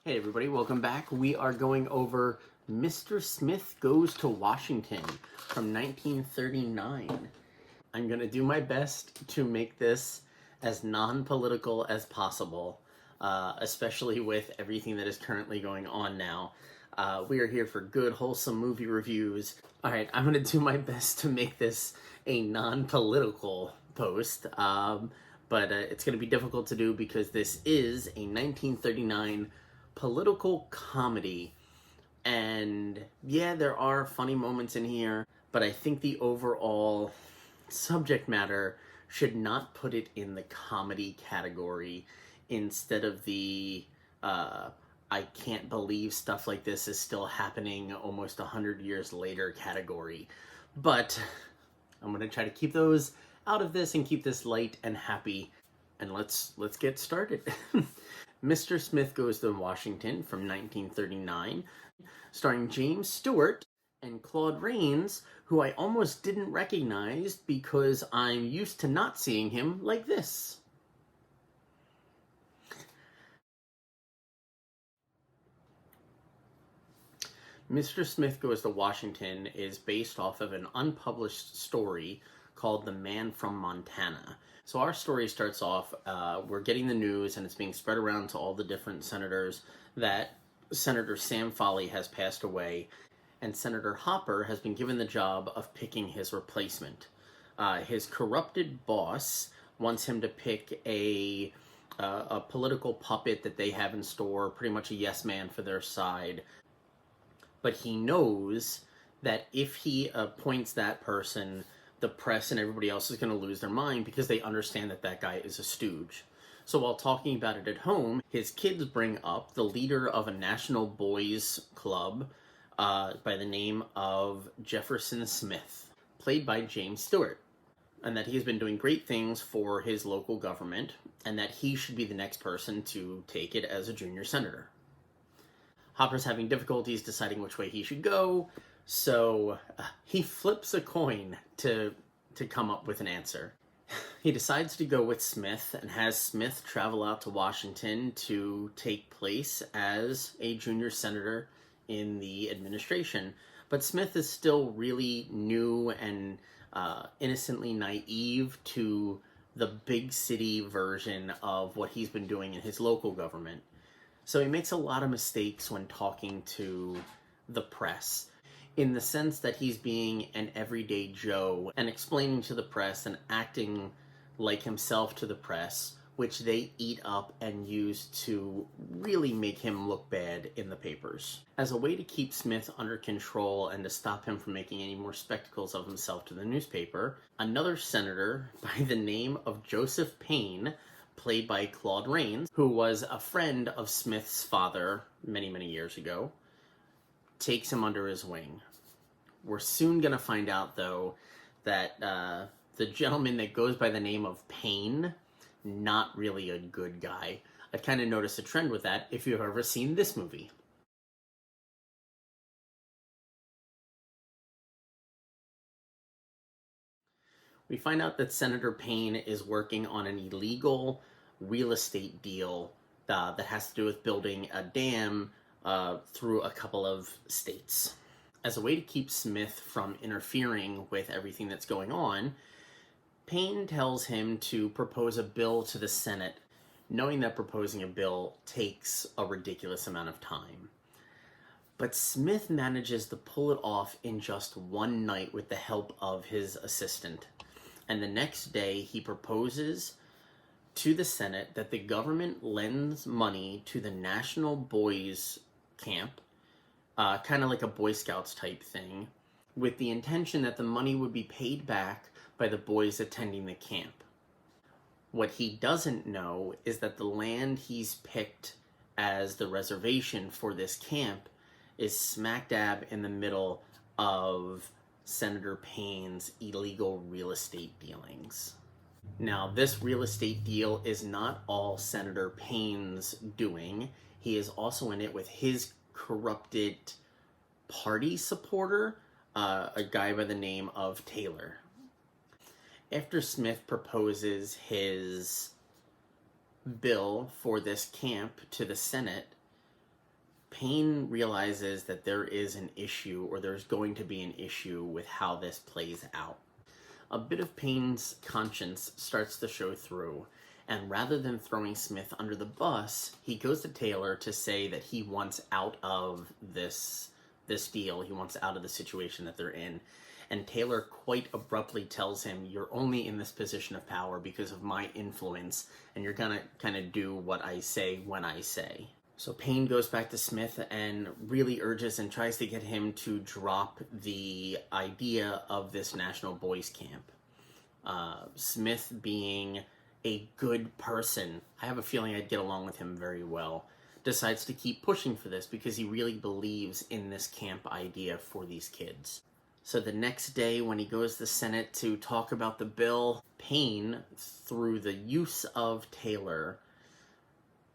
Hey everybody, welcome back. We are going over Mr. Smith Goes to Washington from 1939. I'm going to do my best to make this as non-political as possible, especially with everything that is currently going on now. We are here for good, wholesome movie reviews. Alright, I'm going to do my best to make this a non-political post, but it's going to be difficult to do because this is a 1939 political comedy. And yeah, there are funny moments in here, but I think the overall subject matter should not put it in the comedy category instead of the I can't believe stuff like this is still happening almost 100 years later category. But I'm going to try to keep those out of this and keep this light and happy. And let's get started. Mr. Smith Goes to Washington from 1939, starring James Stewart and Claude Rains, who I almost didn't recognize because I'm used to not seeing him like this. Mr. Smith Goes to Washington is based off of an unpublished story called The Man from Montana. So our story starts off, we're getting the news and it's being spread around to all the different senators that Senator Sam Foley has passed away, and Senator Hopper has been given the job of picking his replacement. His corrupted boss wants him to pick a political puppet that they have in store, pretty much a yes man for their side. But he knows that if he appoints that person, the press and everybody else is going to lose their mind because they understand that that guy is a stooge. So while talking about it at home, his kids bring up the leader of a national boys club by the name of Jefferson Smith, played by James Stewart, and that he has been doing great things for his local government, and that he should be the next person to take it as a junior senator. Hopper's having difficulties deciding which way he should go, so he flips a coin to come up with an answer. He decides to go with Smith and has Smith travel out to Washington to take place as a junior senator in the administration. But Smith is still really new and innocently naive to the big city version of what he's been doing in his local government. So he makes a lot of mistakes when talking to the press, in the sense that he's being an everyday Joe and explaining to the press and acting like himself to the press, which they eat up and use to really make him look bad in the papers. As a way to keep Smith under control and to stop him from making any more spectacles of himself to the newspaper, another senator by the name of Joseph Payne, played by Claude Rains, who was a friend of Smith's father many, many years ago, takes him under his wing. We're soon going to find out, though, that the gentleman that goes by the name of Payne, not really a good guy. I've kind of noticed a trend with that if you've ever seen this movie. We find out that Senator Payne is working on an illegal real estate deal that has to do with building a dam through a couple of states. As a way to keep Smith from interfering with everything that's going on, Payne tells him to propose a bill to the Senate, knowing that proposing a bill takes a ridiculous amount of time. But Smith manages to pull it off in just one night with the help of his assistant. And the next day, he proposes to the Senate that the government lends money to the National Boys Camp, kind of like a Boy Scouts type thing, with the intention that the money would be paid back by the boys attending the camp. What he doesn't know is that the land he's picked as the reservation for this camp is smack dab in the middle of Senator Payne's illegal real estate dealings. Now, this real estate deal is not all Senator Payne's doing. He is also in it with his corrupted party supporter, a guy by the name of Taylor. After Smith proposes his bill for this camp to the Senate, Payne realizes that there is an issue, or there's going to be an issue with how this plays out. A bit of Payne's conscience starts to show through, and rather than throwing Smith under the bus, he goes to Taylor to say that he wants out of this deal. He wants out of the situation that they're in. And Taylor quite abruptly tells him, you're only in this position of power because of my influence, and you're gonna kind of do what I say when I say. So Payne goes back to Smith and really urges and tries to get him to drop the idea of this National Boys Camp. Smith, being a good person, I have a feeling I'd get along with him very well, decides to keep pushing for this because he really believes in this camp idea for these kids. So the next day, when he goes to the Senate to talk about the bill, Payne, through the use of Taylor,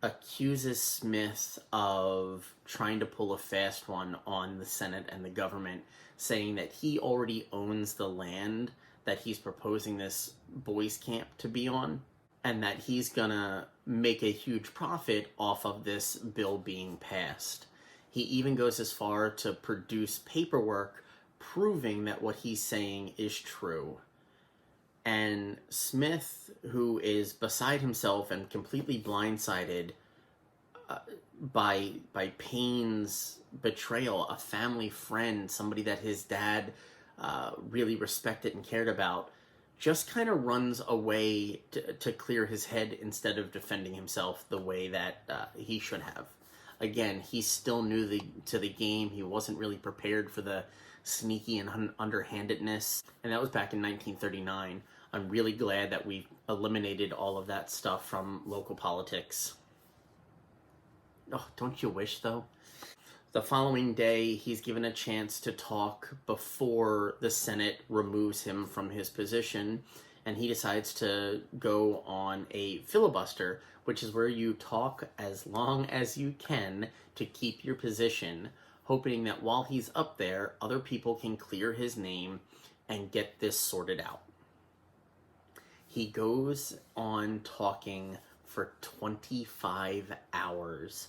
accuses Smith of trying to pull a fast one on the Senate and the government, saying that he already owns the land that he's proposing this boys camp to be on, and that he's gonna make a huge profit off of this bill being passed. He even goes as far to produce paperwork proving that what he's saying is true. And Smith, who is beside himself and completely blindsided by Payne's betrayal, a family friend, somebody that his dad really respected and cared about, just kind of runs away to clear his head instead of defending himself the way that he should have. Again, he's still new to the game. He wasn't really prepared for the sneaky and underhandedness, and that was back in 1939. I'm really glad that we eliminated all of that stuff from local politics. Oh, don't you wish, though? The following day, he's given a chance to talk before the Senate removes him from his position, and he decides to go on a filibuster, which is where you talk as long as you can to keep your position, hoping that while he's up there, other people can clear his name and get this sorted out. He goes on talking for 25 hours,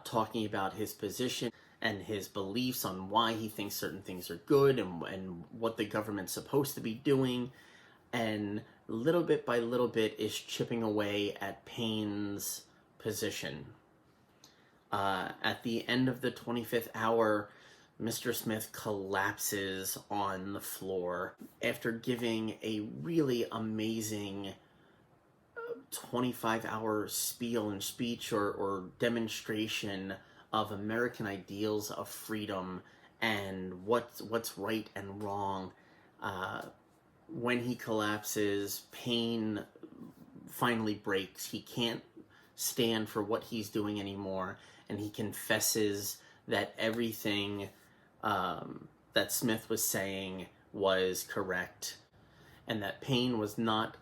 talking about his position and his beliefs on why he thinks certain things are good and what the government's supposed to be doing, and little bit by little bit is chipping away at Payne's position. At the end of the 25th hour, Mr. Smith collapses on the floor after giving a really amazing 25-hour spiel and speech or demonstration of American ideals of freedom and what's right and wrong. When he collapses, Payne finally breaks. He can't stand for what he's doing anymore, and he confesses that everything that Smith was saying was correct, and that Payne was not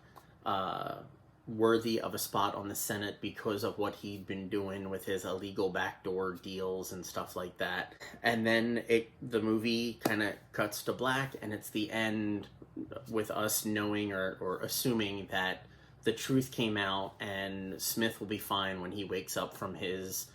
worthy of a spot on the Senate because of what he'd been doing with his illegal backdoor deals and stuff like that. And then the movie kind of cuts to black, and it's the end with us knowing or assuming that the truth came out and Smith will be fine when he wakes up from his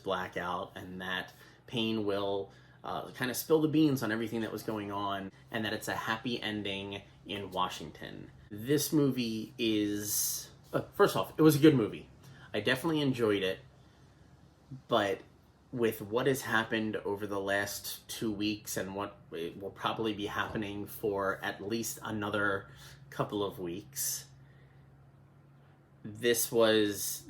blackout, and that Payne will kind of spill the beans on everything that was going on, and that it's a happy ending in Washington. This movie is, first off, it was a good movie. I definitely enjoyed it, but with what has happened over the last 2 weeks and what will probably be happening for at least another couple of weeks, this was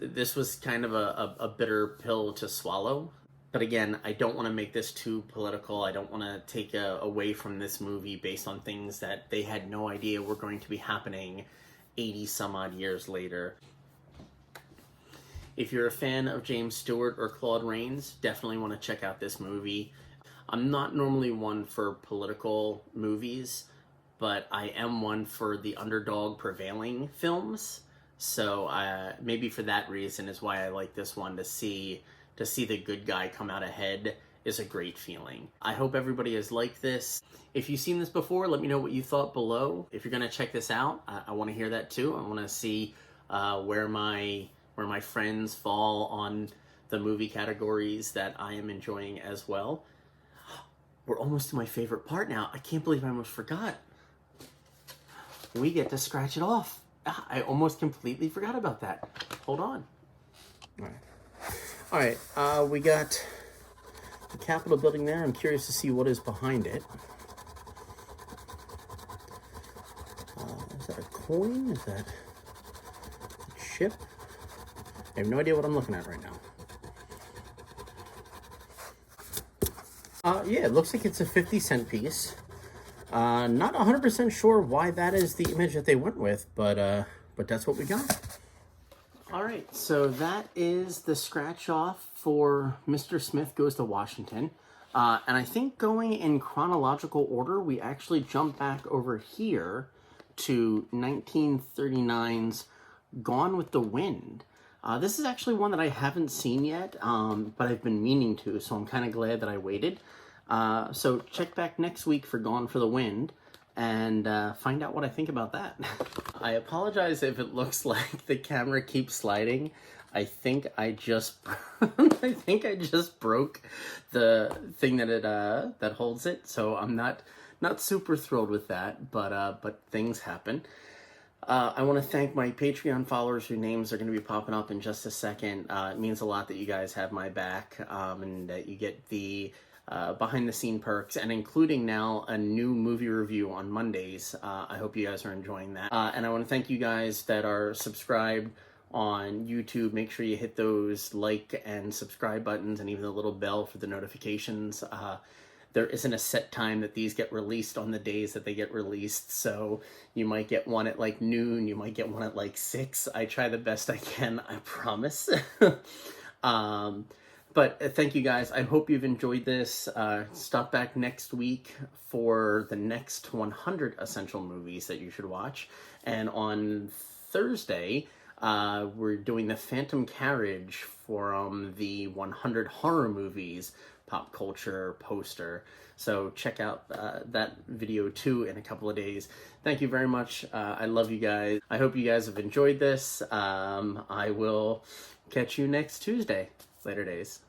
kind of a bitter pill to swallow. But again, I don't want to make this too political. I don't want to take away from this movie based on things that they had no idea were going to be happening 80 some odd years later. If you're a fan of James Stewart or Claude Rains, definitely want to check out this movie. I'm not normally one for political movies, but I am one for the underdog prevailing films. So maybe for that reason is why I like this one. To see the good guy come out ahead is a great feeling. I hope everybody has liked this. If you've seen this before, let me know what you thought below. If you're going to check this out, I want to hear that too. I want to see where my friends fall on the movie categories that I am enjoying as well. We're almost to my favorite part now. I can't believe I almost forgot. We get to scratch it off. I almost completely forgot about that. Hold on. All right. We got the Capitol building there. I'm curious to see what is behind it. Is that a coin? Is that a ship? I have no idea what I'm looking at right now. Yeah, it looks like it's a 50-cent piece. Not 100% sure why that is the image that they went with, but that's what we got. All right, so that is the scratch off for Mr. Smith Goes to Washington. And I think going in chronological order, we actually jump back over here to 1939's Gone with the Wind. This is actually one that I haven't seen yet, but I've been meaning to, so I'm kind of glad that I waited. So check back next week for Gone for the Wind and find out what I think about that. I apologize if it looks like the camera keeps sliding. I think I just broke the thing that that holds it, so I'm not super thrilled with that, but things happen. I want to thank my Patreon followers whose names are going to be popping up in just a second. It means a lot that you guys have my back, and that you get the behind-the-scene perks, and including now a new movie review on Mondays. I hope you guys are enjoying that. And I want to thank you guys that are subscribed on YouTube. Make sure you hit those like and subscribe buttons and even the little bell for the notifications. There isn't a set time that these get released on the days that they get released, so you might get one at like noon, you might get one at like 6. I try the best I can, I promise. But thank you guys. I hope you've enjoyed this. Stop back next week for the next 100 essential movies that you should watch. And on Thursday, we're doing the Phantom Carriage from the 100 horror movies pop culture poster. So check out that video too in a couple of days. Thank you very much. I love you guys. I hope you guys have enjoyed this. I will catch you next Tuesday. Later days.